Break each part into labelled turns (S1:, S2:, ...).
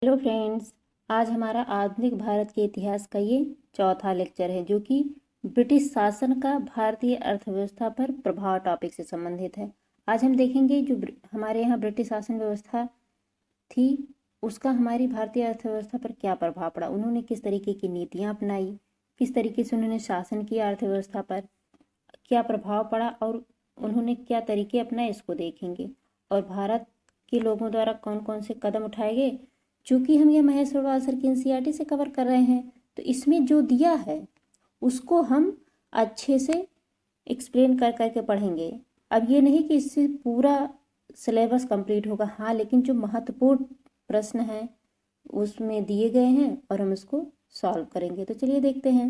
S1: Hello friends, आज हमारा आधुनिक भारत के इतिहास का ये चौथा लेक्चर है जो कि ब्रिटिश शासन का भारतीय अर्थव्यवस्था पर प्रभाव टॉपिक से संबंधित है। आज हम देखेंगे जो हमारे यहाँ ब्रिटिश शासन व्यवस्था थी उसका हमारी भारतीय अर्थव्यवस्था पर क्या प्रभाव पड़ा, उन्होंने किस तरीके की नीतियाँ अपनाई, किस तरीके से उन्होंने शासन किया, अर्थव्यवस्था पर क्या प्रभाव पड़ा और उन्होंने क्या तरीके अपनाए इसको देखेंगे। और भारत के लोगों द्वारा कौन कौन से कदम उठाए गए। चूँकि हम यह महेश अग्रवाल सर की एनसीईआरटी से कवर कर रहे हैं तो इसमें जो दिया है उसको हम अच्छे से एक्सप्लेन कर करके पढ़ेंगे। अब ये नहीं कि इससे पूरा सिलेबस कंप्लीट होगा, हाँ, लेकिन जो महत्वपूर्ण प्रश्न हैं उसमें दिए गए हैं और हम इसको सॉल्व करेंगे। तो चलिए देखते हैं।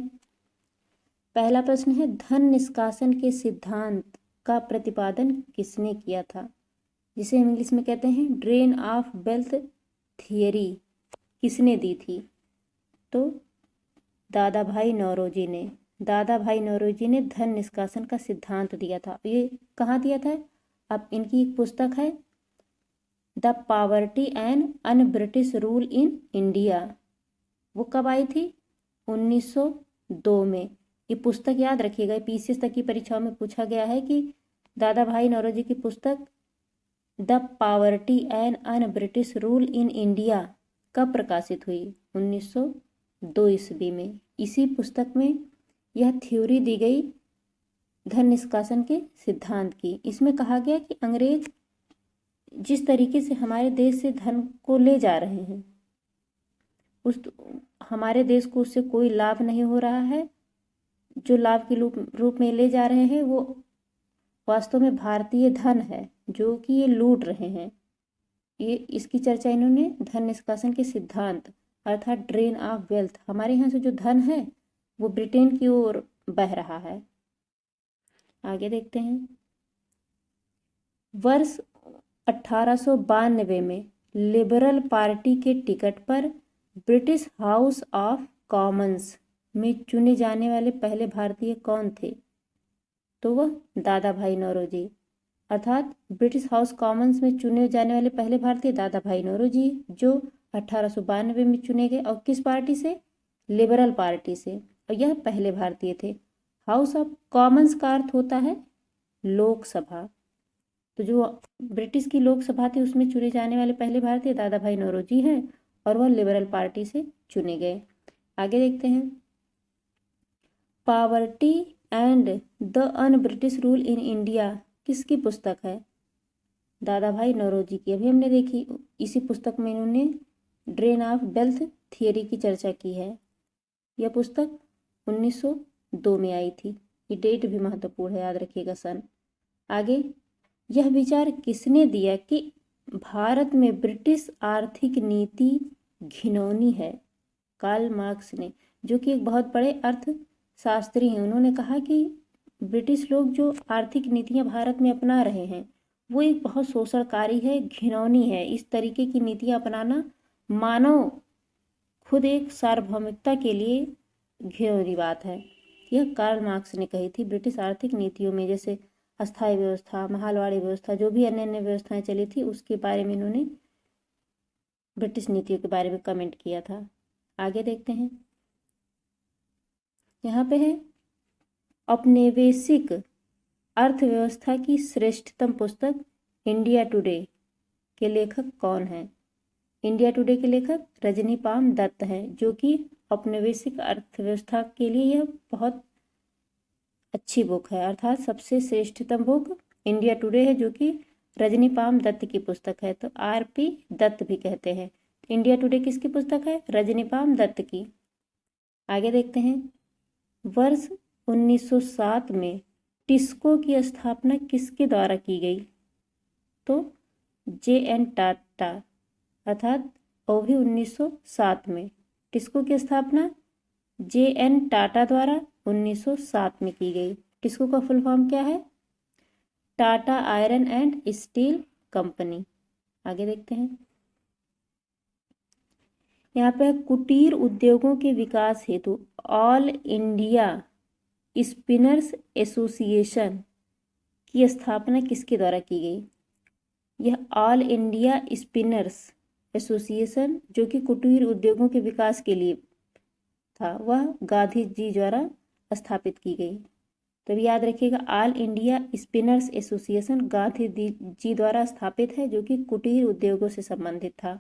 S1: पहला प्रश्न है, धन निष्कासन के सिद्धांत का प्रतिपादन किसने किया था, जिसे हम इंग्लिश में कहते हैं ड्रेन ऑफ वेल्थ थियरी, किसने दी थी? तो दादा भाई नौरोजी ने धन निष्कासन का सिद्धांत दिया था। ये कहाँ दिया था? अब इनकी एक पुस्तक है the poverty and un British rule in India, वो कब आई थी? 1902 में। ये पुस्तक याद रखिएगा, पीसीएस तक की परीक्षाओं में पूछा गया है कि दादा भाई नौरोजी की पुस्तक the poverty and un British rule in India कब प्रकाशित हुई? 1902 ईस्वी में। इसी पुस्तक में यह थ्योरी दी गई धन निष्कासन के सिद्धांत की। इसमें कहा गया कि अंग्रेज जिस तरीके से हमारे देश से धन को ले जा रहे हैं उस हमारे देश को उससे कोई लाभ नहीं हो रहा है। जो लाभ के रूप में ले जा रहे हैं वो वास्तव में भारतीय धन है जो कि ये लूट रहे हैं। ये इसकी चर्चा इन्होंने धन निष्कासन के सिद्धांत अर्थात ड्रेन ऑफ वेल्थ, हमारे यहाँ से जो धन है वो ब्रिटेन की ओर बह रहा है। आगे देखते हैं। वर्ष 1892 में लिबरल पार्टी के टिकट पर ब्रिटिश हाउस ऑफ कॉमन्स में चुने जाने वाले पहले भारतीय कौन थे? तो वह दादा भाई नौरोजी, अर्थात ब्रिटिश हाउस कॉमन्स में चुने जाने वाले पहले भारतीय दादा भाई नौरोजी, जो 1892 में चुने गए। और किस पार्टी से? लिबरल पार्टी से। और यह पहले भारतीय थे। हाउस ऑफ कॉमन्स का अर्थ होता है लोकसभा। तो जो ब्रिटिश की लोकसभा थी उसमें चुने जाने वाले पहले भारतीय दादा भाई नौरोजी हैं और वह लिबरल पार्टी से चुने गए। आगे देखते हैं। Poverty and the un British rule in India किसकी पुस्तक है? दादा भाई नौरोजी की। अभी हमने देखी, इसी पुस्तक में इन्होंने ड्रेन ऑफ वेल्थ थियरी की चर्चा की है। यह पुस्तक 1902 में आई थी। ये डेट भी महत्वपूर्ण है, याद रखिएगा सन। आगे, यह विचार किसने दिया कि भारत में ब्रिटिश आर्थिक नीति घिनौनी है? कार्ल मार्क्स ने, जो कि एक बहुत बड़े अर्थशास्त्री हैं। उन्होंने कहा कि ब्रिटिश लोग जो आर्थिक नीतियां भारत में अपना रहे हैं वो एक बहुत शोषणकारी है, घिनौनी है। इस तरीके की नीतियां अपनाना मानव खुद एक सार्वभौमिकता के लिए घिनौनी बात है। यह कार्ल मार्क्स ने कही थी। ब्रिटिश आर्थिक नीतियों में जैसे अस्थायी व्यवस्था, महालवाड़ी व्यवस्था, जो भी अन्य अन्य व्यवस्थाएं चली थी उसके बारे में इन्होंने ब्रिटिश नीतियों के बारे में कमेंट किया था। आगे देखते हैं। यहाँ पे है औपनिवेशिक अर्थव्यवस्था की श्रेष्ठतम पुस्तक इंडिया टुडे के लेखक कौन है? इंडिया टुडे के लेखक रजनीपाल दत्त हैं, जो कि औपनिवेशिक अर्थव्यवस्था के लिए यह बहुत अच्छी बुक है, अर्थात सबसे श्रेष्ठतम बुक इंडिया टुडे है, जो कि रजनीपाल दत्त की पुस्तक है। तो आरपी दत्त भी कहते हैं। इंडिया टुडे किसकी पुस्तक है? रजनीपाल दत्त की। आगे देखते हैं। वर्ष 1907 में टिस्को की स्थापना किसके द्वारा की गई? तो जे.एन. टाटा, अर्थात वो भी 1907 में। टिस्को की स्थापना जे.एन. टाटा द्वारा 1907 में की गई। टिस्को का फुल फॉर्म क्या है? Tata iron and steel company. आगे देखते हैं। यहाँ पे कुटीर उद्योगों के विकास हेतु ऑल इंडिया स्पिनर्स एसोसिएशन की स्थापना किसके द्वारा की गई? यह ऑल इंडिया स्पिनर्स एसोसिएशन जो कि कुटीर उद्योगों के विकास के लिए था, वह गांधी जी द्वारा स्थापित की गई। तो याद रखिएगा, all India spinners association Gandhi ji द्वारा स्थापित है, जो कि कुटीर उद्योगों से संबंधित था।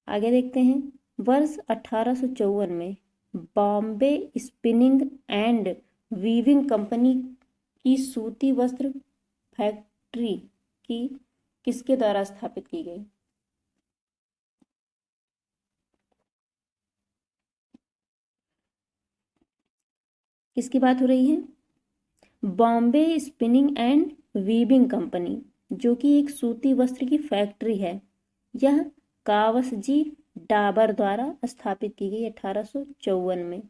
S1: आगे देखते हैं, वर्ष 1854 में Bombay spinning and weaving company की सूती वस्त्र फैक्ट्री की किसके द्वारा स्थापित की गई? किसकी बात हो रही है? Bombay spinning and weaving company, जो कि एक सूती वस्त्र की फैक्ट्री है। यह कावसजी डाबर द्वारा स्थापित की गई 1854 में।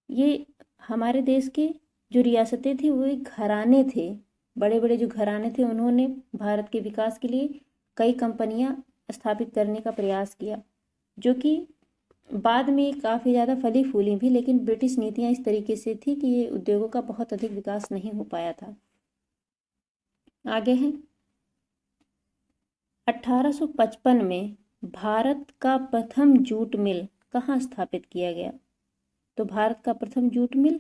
S1: ये हमारे देश के जो रियासतें थी वो एक घराने थे, बड़े बड़े जो घराने थे, उन्होंने भारत के विकास के लिए कई कंपनियां स्थापित करने का प्रयास किया, जो कि बाद में काफ़ी ज़्यादा फली फूली भी, लेकिन ब्रिटिश नीतियां इस तरीके से थी कि ये उद्योगों का बहुत अधिक विकास नहीं हो पाया था। आगे है, 1855 में भारत का प्रथम जूट मिल कहाँ स्थापित किया गया? तो भारत का प्रथम जूट मिल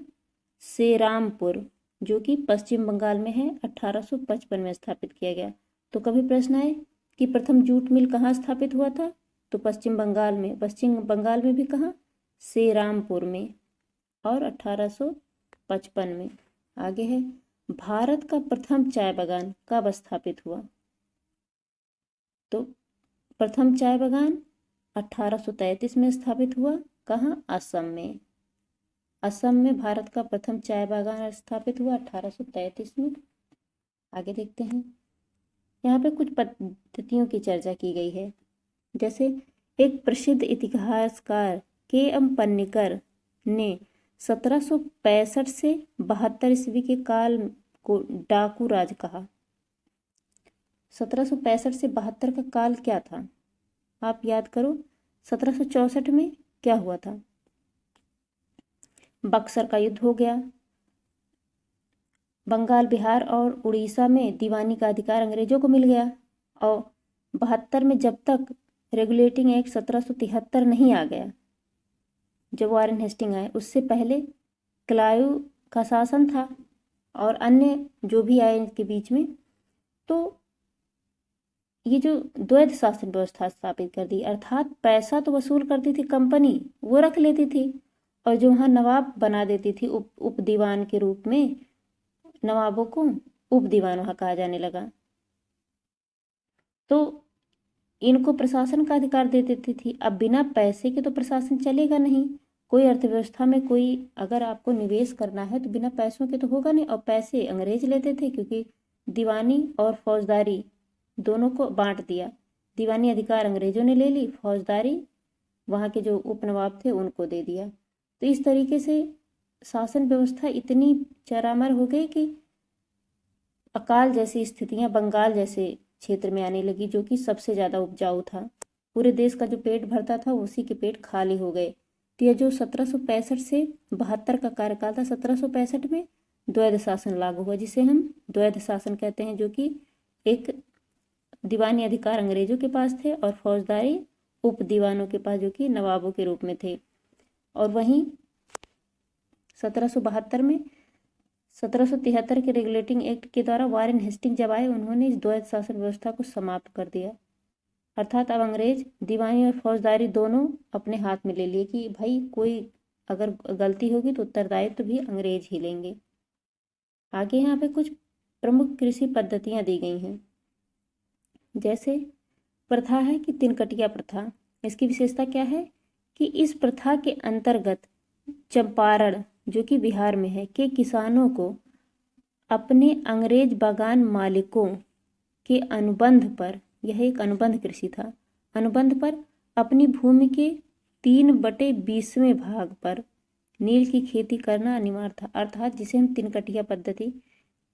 S1: सेरामपुर, जो कि पश्चिम बंगाल में है, 1855 में स्थापित किया गया। तो कभी प्रश्न आए कि प्रथम जूट मिल कहाँ स्थापित हुआ था? तो पश्चिम बंगाल में। पश्चिम बंगाल में भी कहाँ? सेरामपुर में, और 1855 में। आगे है, भारत का प्रथम चाय बागान कब स्थापित हुआ? तो प्रथम चाय बागान 1833 में स्थापित हुआ। कहाँ? असम में। असम में भारत का प्रथम चाय बागान स्थापित हुआ 1833 में। आगे देखते हैं, यहाँ पे कुछ पद्धतियों की चर्चा की गई है। जैसे एक प्रसिद्ध इतिहासकार के.एम. पन्नीकर ने 1765 से 72 ईस्वी के काल को डाकू राज कहा। 1765 से 72 का काल क्या था? आप याद करो, 1764 में क्या हुआ था? बक्सर का युद्ध हो गया। बंगाल, बिहार और उड़ीसा में दीवानी का अधिकार अंग्रेजों को मिल गया। और 72 में जब तक रेगुलेटिंग एक्ट 1773 नहीं आ गया, जब वारेन हेस्टिंग आए, उससे पहले क्लाइव का शासन था और अन्य जो भी आए इनके बीच में, तो ये जो द्वैध शासन व्यवस्था स्थापित कर दी, अर्थात पैसा तो वसूल करती थी कंपनी, वो रख लेती थी, और जो वहाँ नवाब बना देती थी उप दीवान के रूप में, नवाबों को उप दीवान वहाँ कहा जाने लगा। तो इनको प्रशासन का अधिकार दे देती थी। अब बिना पैसे के तो प्रशासन चलेगा नहीं। कोई अर्थव्यवस्था में कोई अगर आपको निवेश करना है तो बिना पैसों के तो होगा नहीं, और पैसे अंग्रेज लेते थे, क्योंकि दीवानी और फौजदारी दोनों को बांट दिया। दीवानी अधिकार अंग्रेजों ने ले ली, फौजदारी वहाँ के जो उप नवाब थे उनको दे दिया। तो इस तरीके से शासन व्यवस्था इतनी चरमरा हो गई कि अकाल जैसी स्थितियां बंगाल जैसे क्षेत्र में आने लगी, जो कि सबसे ज़्यादा उपजाऊ था। पूरे देश का जो पेट भरता था उसी के पेट खाली हो गए। तो यह जो 1765 से 72 का कार्यकाल था, 1765 में द्वैध शासन लागू हुआ, जिसे हम द्वैध शासन कहते हैं, जो कि एक दीवानी अधिकार अंग्रेजों के पास थे और फौजदारी उप दीवानों के पास, जो कि नवाबों के रूप में थे। और वहीं 1772 में 1773 के रेगुलेटिंग एक्ट के द्वारा वारेन हेस्टिंग जब आए, उन्होंने इस द्वैध शासन व्यवस्था को समाप्त कर दिया। अर्थात अब अंग्रेज दीवानी और फौजदारी दोनों अपने हाथ में ले लिए कि भाई कोई अगर गलती होगी तो उत्तरदायित्व भी अंग्रेज ही लेंगे। आगे यहाँ पे कुछ प्रमुख कृषि पद्धतियाँ दी गई हैं। जैसे प्रथा है कि तिनकटिया प्रथा। इसकी विशेषता क्या है कि इस प्रथा के अंतर्गत चंपारण, जो कि बिहार में है, के किसानों को अपने अंग्रेज बागान मालिकों के अनुबंध पर, यह एक अनुबंध कृषि था, अनुबंध पर अपनी भूमि के 3/20वें भाग पर नील की खेती करना अनिवार्य था। अर्थात जिसे हम तिनकटिया पद्धति,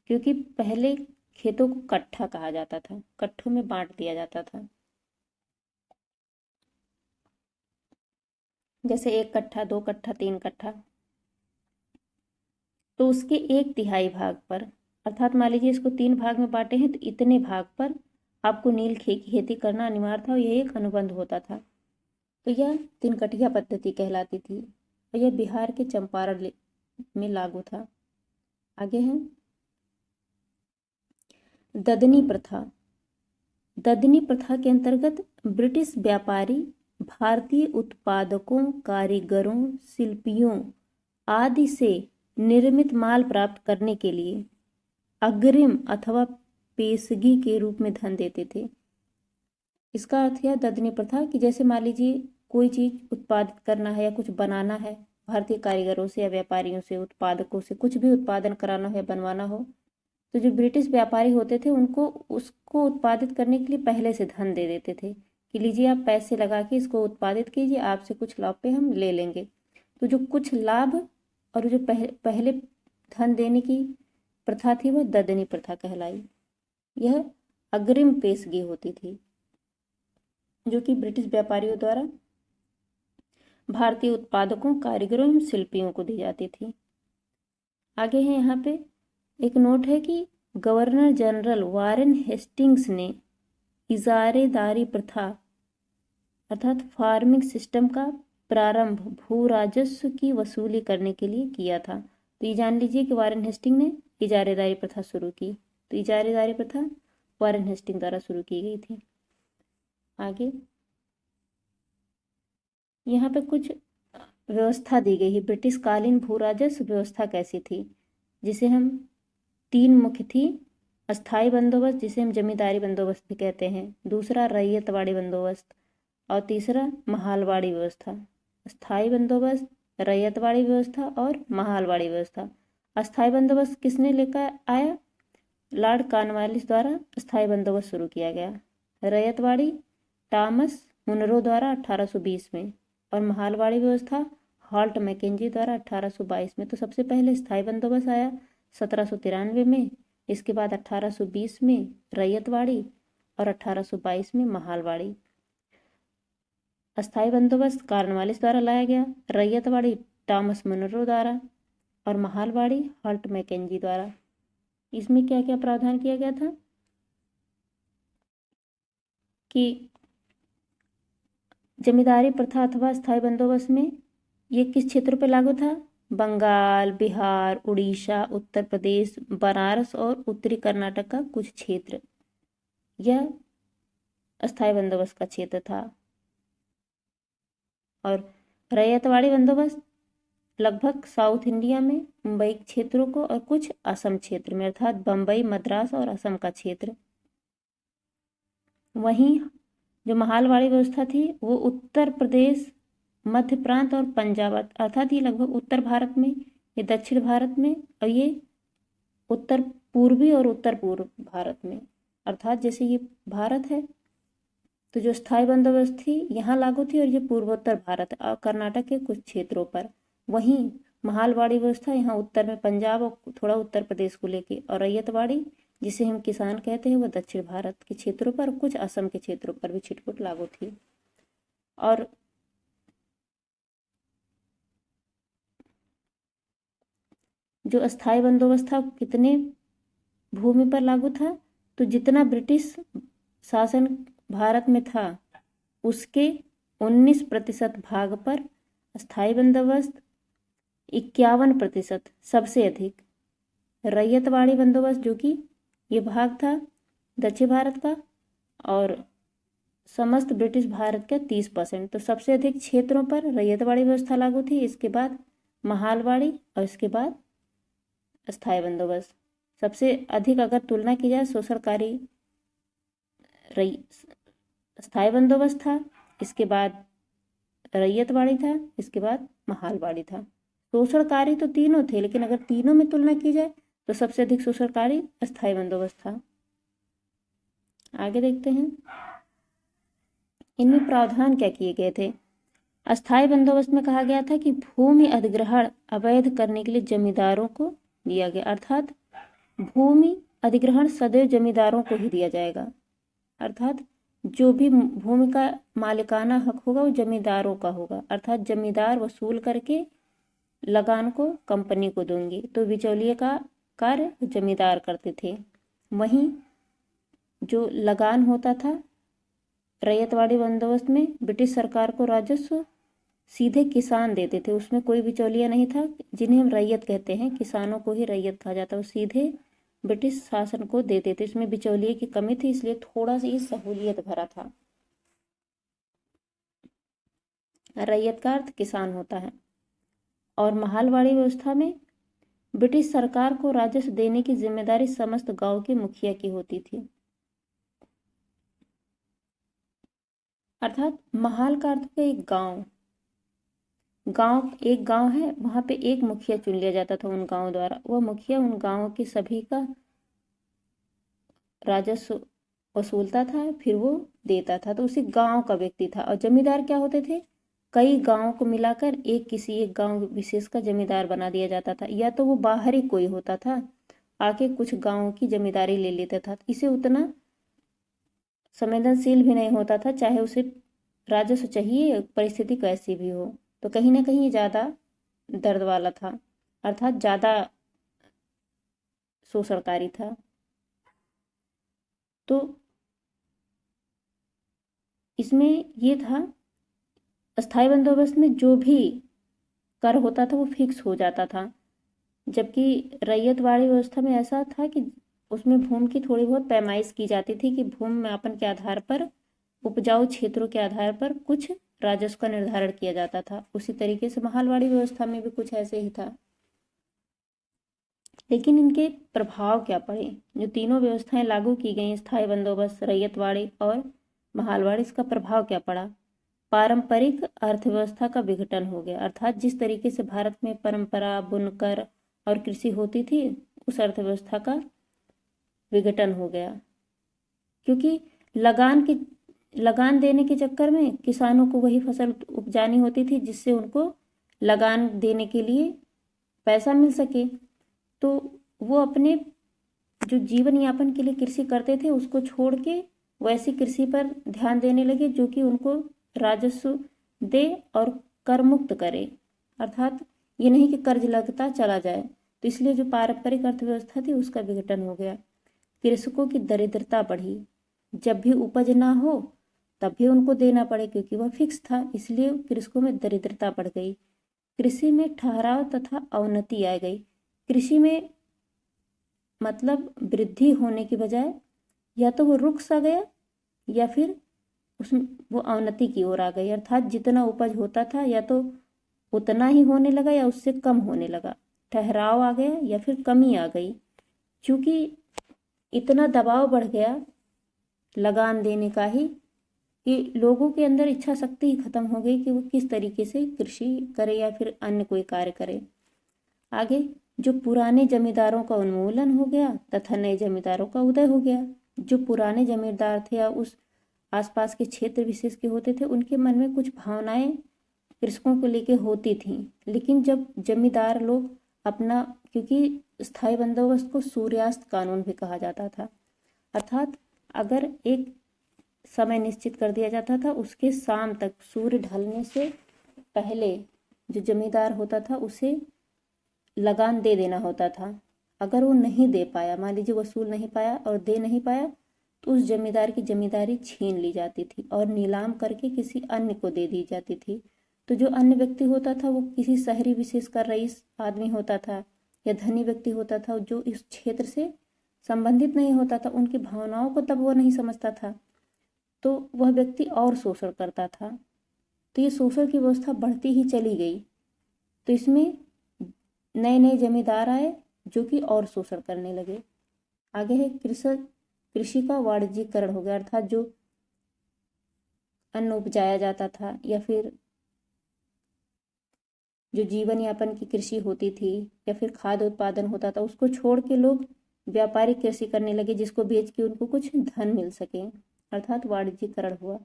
S1: क्योंकि पहले खेतों को कट्ठा कहा जाता था, कट्ठों में बांट दिया जाता था। जैसे 1 कट्ठा, 2 कट्ठा, 3 कट्ठा, तो उसके 1/3 भाग पर, अर्थात मान लीजिए इसको 3 भाग में बांटे हैं, तो इतने भाग पर आपको नील खेती करना अनिवार्य था और यह एक अनुबंध होता था। तो यह तिनकटिया पद्धति कहलाती थी और यह बिहार के चंपारण में लागू था। आगे है ददनी प्रथा। ददनी प्रथा के अंतर्गत ब्रिटिश व्यापारी भारतीय उत्पादकों, कारीगरों, शिल्पियों आदि से निर्मित माल प्राप्त करने के लिए अग्रिम अथवा पेशगी के रूप में धन देते थे। इसका अर्थ है ददनी प्रथा कि जैसे मान लीजिए कोई चीज़ उत्पादित करना है या कुछ बनाना है, भारतीय कारीगरों से या व्यापारियों से, उत्पादकों से कुछ भी उत्पादन कराना हो या बनवाना हो, तो जो ब्रिटिश व्यापारी होते थे उनको उसको उत्पादित करने के लिए पहले से धन दे देते थे कि लीजिए आप पैसे लगा के इसको उत्पादित कीजिए, आपसे कुछ लाभ पे हम ले लेंगे। तो जो कुछ लाभ और जो पहले धन देने की प्रथा थी वह ददनी प्रथा कहलाई। यह अग्रिम पेशगी होती थी जो कि ब्रिटिश व्यापारियों द्वारा भारतीय उत्पादकों, कारीगरों एवं शिल्पियों को दी जाती थी। आगे है यहाँ पे एक नोट है कि गवर्नर जनरल वारेन हेस्टिंग्स ने इजारेदारी प्रथा अर्थात फार्मिंग सिस्टम का प्रारंभ भू राजस्व की वसूली करने के लिए किया था। तो ये जान लीजिए कि वारेन हेस्टिंग ने इजारेदारी प्रथा शुरू की। तो इजारेदारी प्रथा वारेन हेस्टिंग द्वारा शुरू की गई थी। आगे यहाँ पे कुछ व्यवस्था दी गई है। ब्रिटिश कालीन भू राजस्व व्यवस्था कैसी थी, जिसे हम तीन मुख्य थी। अस्थाई बंदोबस्त जिसे हम जमींदारी बंदोबस्त भी कहते हैं, दूसरा रैयतवाड़ी बंदोबस्त और तीसरा महालवाड़ी व्यवस्था। अस्थाई बंदोबस्त, रैयतवाड़ी व्यवस्था और महालवाड़ी व्यवस्था। अस्थाई बंदोबस्त किसने लेकर आया? लॉर्ड कॉर्नवालिस द्वारा अस्थाई बंदोबस्त शुरू किया गया। रैयतवाड़ी टॉमस मुनरो द्वारा 1820 में और महालवाड़ी व्यवस्था हॉल्ट मैकेंजी द्वारा 1822 में। तो सबसे पहले स्थायी बंदोबस्त आया 1793 में, इसके बाद 1820 में रैयतवाड़ी और 1822 में महालवाड़ी। अस्थायी बंदोबस्त कॉर्नवालिस द्वारा लाया गया, रैयतवाड़ी टॉमस मुनरो द्वारा और महालवाड़ी हॉल्ट मैकेंजी द्वारा। इसमें क्या क्या प्रावधान किया गया था कि जमींदारी प्रथा अथवा स्थायी बंदोबस्त में ये किस क्षेत्र पर लागू था? बंगाल, बिहार, उड़ीसा, उत्तर प्रदेश, बनारस और उत्तरी कर्नाटक का कुछ क्षेत्र, यह अस्थायी बंदोबस्त का क्षेत्र था। और रैयतवाड़ी बंदोबस्त लगभग साउथ इंडिया में मुंबई क्षेत्रों को और कुछ असम क्षेत्र में अर्थात बम्बई, मद्रास और असम का क्षेत्र। वहीं जो महालवाड़ी व्यवस्था थी वो उत्तर प्रदेश, मध्य प्रांत और पंजाब अर्थात ये लगभग उत्तर भारत में, ये दक्षिण भारत में और ये उत्तर पूर्वी और उत्तर पूर्व भारत में। अर्थात जैसे ये भारत है तो जो स्थायी बंदोबस्त थी यहाँ लागू थी और ये पूर्वोत्तर भारत और कर्नाटक के कुछ क्षेत्रों पर। वहीं महालवाड़ी व्यवस्था यहाँ उत्तर में पंजाब और थोड़ा उत्तर प्रदेश को लेके, और रैयतवाड़ी जिसे हम किसान कहते हैं वह दक्षिण भारत के क्षेत्रों पर, कुछ असम के क्षेत्रों पर भी छिटपुट लागू थी। और जो अस्थायी बंदोबस्त था कितने भूमि पर लागू था? तो जितना ब्रिटिश शासन भारत में था उसके 19% भाग पर अस्थायी बंदोबस्त, 51% सबसे अधिक रैयतवाड़ी बंदोबस्त जो कि ये भाग था दक्षिण भारत का और समस्त ब्रिटिश भारत का 30%। तो सबसे अधिक क्षेत्रों पर रैयतवाड़ी व्यवस्था लागू थी, इसके बाद महालवाड़ी और इसके बाद अस्थायी बंदोबस्त। सबसे अधिक अगर तुलना की जाए शोषणकारी स्थायी बंदोबस्त था, इसके बाद रैयतवाड़ी था, इसके बाद महालवाड़ी था। शोषणकारी तो तीनों थे, लेकिन अगर तीनों में तुलना की जाए तो सबसे अधिक शोषणकारी अस्थायी बंदोबस्त था। आगे देखते हैं इनमें प्रावधान क्या किए गए थे। अस्थायी बंदोबस्त में कहा गया था कि भूमि अधिग्रहण अवैध करने के लिए जमींदारों को दिया गया, अर्थात भूमि अधिग्रहण सदैव जमींदारों को ही दिया जाएगा। अर्थात जो भी भूमि का मालिकाना हक होगा वो जमींदारों का होगा, अर्थात जमींदार वसूल करके लगान को कंपनी को देंगे, तो बिचौलिए का कार्य जमींदार करते थे। वहीं जो लगान होता था रैयतवाड़ी बंदोबस्त में, ब्रिटिश सरकार को राजस्व सीधे किसान देते थे, उसमें कोई बिचौलिया नहीं था। जिन्हें हम रैयत कहते हैं, किसानों को ही रैयत कहा जाता है, वो सीधे ब्रिटिश शासन को देते थे। इसमें बिचौलिए की कमी थी, इसलिए थोड़ा सी सहूलियत भरा था। रैयत का अर्थ किसान होता है। और महालवाड़ी व्यवस्था में ब्रिटिश सरकार को राजस्व देने की जिम्मेदारी समस्त गांव के मुखिया की होती थी। अर्थात महाल का अर्थ है एक गांव, एक गांव है, वहां पे एक मुखिया चुन लिया जाता था उन गांव द्वारा। वह मुखिया उन गांवों के सभी का राजस्व वसूलता था, फिर वो देता था। तो उसी गांव का व्यक्ति था। और जमींदार क्या होते थे, कई गांवों को मिलाकर किसी एक गांव विशेष का जमींदार बना दिया जाता था, या तो वो बाहर ही कोई होता था, आके कुछ गांवों की जमींदारी ले लेता था। इसे उतना संवेदनशील भी नहीं होता था, चाहे उसे राजस्व चाहिए, परिस्थिति कैसी भी हो। तो कहीं ना कहीं ज़्यादा दर्द वाला था, अर्थात ज़्यादा शोषणकारी था। तो इसमें ये था, अस्थाई बंदोबस्त में जो भी कर होता था वो फिक्स हो जाता था, जबकि रैयतवाड़ी व्यवस्था में ऐसा था कि उसमें भूमि की थोड़ी बहुत पैमाइश की जाती थी कि भूमि मापन के आधार पर, उपजाऊ क्षेत्रों के आधार पर कुछ राजस्व का निर्धारण किया जाता था। उसी तरीके से महालवाड़ी व्यवस्था में भी कुछ ऐसे ही था। लेकिन इनके प्रभाव क्या पड़े, जो तीनों व्यवस्थाएं लागू की गई, स्थायी बंदोबस्त, रैयतवाड़ी और महालवाड़ी, इसका प्रभाव क्या पड़ा। पारंपरिक अर्थव्यवस्था का विघटन हो गया, अर्थात जिस तरीके से भारत में परंपरा, बुनकर और कृषि होती थी, उस अर्थव्यवस्था का विघटन हो गया। क्योंकि लगान देने के चक्कर में किसानों को वही फसल उपजानी होती थी जिससे उनको लगान देने के लिए पैसा मिल सके। तो वो अपने जो जीवन यापन के लिए कृषि करते थे उसको छोड़ के वैसी कृषि पर ध्यान देने लगे जो कि उनको राजस्व दे और कर मुक्त करे, अर्थात ये नहीं कि कर्ज लगता चला जाए। तो इसलिए जो पारंपरिक अर्थव्यवस्था थी उसका विघटन हो गया। कृषकों की दरिद्रता बढ़ी, जब भी उपज ना हो तब भी उनको देना पड़े, क्योंकि वह फिक्स था, इसलिए कृषकों में दरिद्रता बढ़ गई। कृषि में ठहराव तथा अवनति आ गई। कृषि में मतलब वृद्धि होने की बजाय या तो वो रुक सा गया या फिर उसमें वो अवनति की ओर आ गई, अर्थात जितना उपज होता था या तो उतना ही होने लगा या उससे कम होने लगा, ठहराव आ गया या फिर कमी आ गई। क्योंकि इतना दबाव बढ़ गया लगान देने का ही कि लोगों के अंदर इच्छा शक्ति ही खत्म हो गई कि वो किस तरीके से कृषि करे या फिर अन्य कोई कार्य करे। आगे जो पुराने जमींदारों का उन्मूलन हो गया तथा नए जमींदारों का उदय हो गया। जो पुराने जमींदार थे या उस आसपास के क्षेत्र विशेष के होते थे, उनके मन में कुछ भावनाएं कृषकों को लेके होती थी। लेकिन जब जमींदार लोग अपना, क्योंकि स्थायी बंदोबस्त को सूर्यास्त कानून भी कहा जाता था, अर्थात अगर एक समय निश्चित कर दिया जाता था, उसके शाम तक सूर्य ढलने से पहले जो जमींदार होता था उसे लगान दे देना होता था। अगर वो नहीं दे पाया, मान लीजिए वसूल नहीं पाया और दे नहीं पाया, तो उस जमींदार की जमींदारी छीन ली जाती थी और नीलाम करके किसी अन्य को दे दी जाती थी। तो जो अन्य व्यक्ति होता था वो किसी शहरी विशेषकर रईस आदमी होता था या धनी व्यक्ति होता था जो इस क्षेत्र से संबंधित नहीं होता था, उनकी भावनाओं को तब वो नहीं समझता था, तो वह व्यक्ति और शोषण करता था। तो ये शोषण की व्यवस्था बढ़ती ही चली गई। तो इसमें नए नए जमींदार आए जो कि और शोषण करने लगे। आगे है कृषि का वाणिज्यीकरण हो गया, अर्थात जो अन्न उपजाया जाता था या फिर जो जीवन यापन की कृषि होती थी या फिर खाद्य उत्पादन होता था, उसको छोड़ के लोग व्यापारिक कृषि करने लगे जिसको बेच के उनको कुछ धन मिल सके, अर्थात वाणिज्यीकरण हुआ।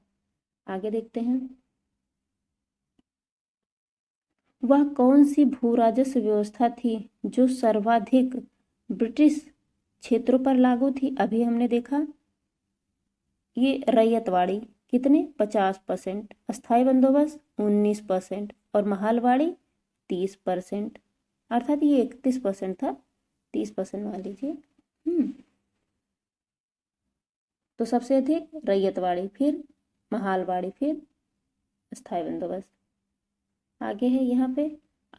S1: आगे देखते हैं, वह कौन सी भू राजस्व व्यवस्था थी जो सर्वाधिक ब्रिटिश क्षेत्रों पर लागू थी। अभी हमने देखा ये रैयतवाड़ी कितने 50%, अस्थाई बंदोबस्त 19% और महालवाड़ी 30%, अर्थात ये 31% था, 30% मान लीजिए। तो सबसे अधिक रैयतवाड़ी, फिर महालवाड़ी, फिर स्थायी बंदोबस्त। आगे है यहाँ पे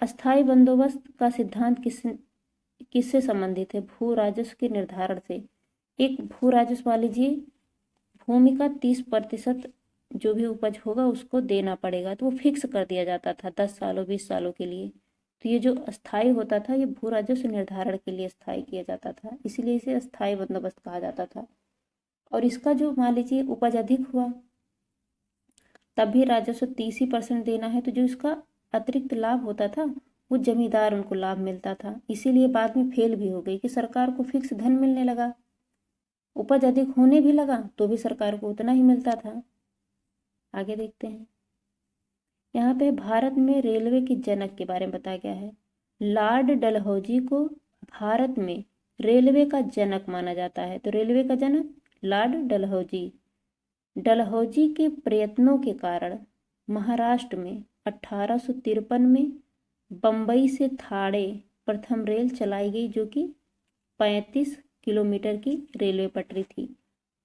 S1: अस्थायी बंदोबस्त का सिद्धांत किससे संबंधित है? भू राजस्व के निर्धारण से। एक भू राजस्व मान लीजिए भूमि का 30% जो भी उपज होगा उसको देना पड़ेगा, तो वो फिक्स कर दिया जाता था 10 सालों 20 सालों के लिए। तो ये जो अस्थायी होता था ये भू राजस्व निर्धारण के लिए स्थायी किया जाता था, इसीलिए इसे अस्थायी बंदोबस्त कहा जाता था। और इसका जो मान लीजिए उपज अधिक हुआ तब भी राजस्व 30% देना है, तो जो इसका अतिरिक्त लाभ होता था वो जमींदार उनको लाभ मिलता था। इसीलिए बाद में फेल भी हो गई कि सरकार को फिक्स धन मिलने लगा, उपज अधिक होने भी लगा तो भी सरकार को उतना ही मिलता था। आगे देखते हैं, यहाँ पे भारत में रेलवे के जनक के बारे में बताया गया है। लॉर्ड डलहौजी को भारत में रेलवे का जनक माना जाता है। तो रेलवे का जनक लॉर्ड डलहौजी। डलहौजी के प्रयत्नों के कारण महाराष्ट्र में 1853 में बम्बई से थाणे प्रथम रेल चलाई गई, जो कि 35 किलोमीटर की रेलवे पटरी थी।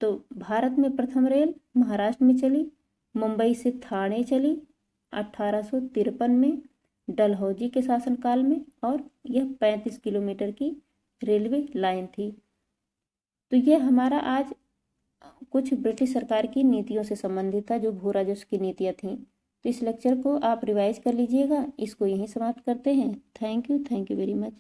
S1: तो भारत में प्रथम रेल महाराष्ट्र में चली, मुंबई से थाणे चली 1853 में डलहौजी के शासनकाल में, और यह 35 किलोमीटर की रेलवे लाइन थी। तो यह हमारा आज कुछ ब्रिटिश सरकार की नीतियों से संबंधित था, जो भू राजस्व की नीतियाँ थीं। तो इस लेक्चर को आप रिवाइज कर लीजिएगा। इसको यहीं समाप्त करते हैं। Thank you very much.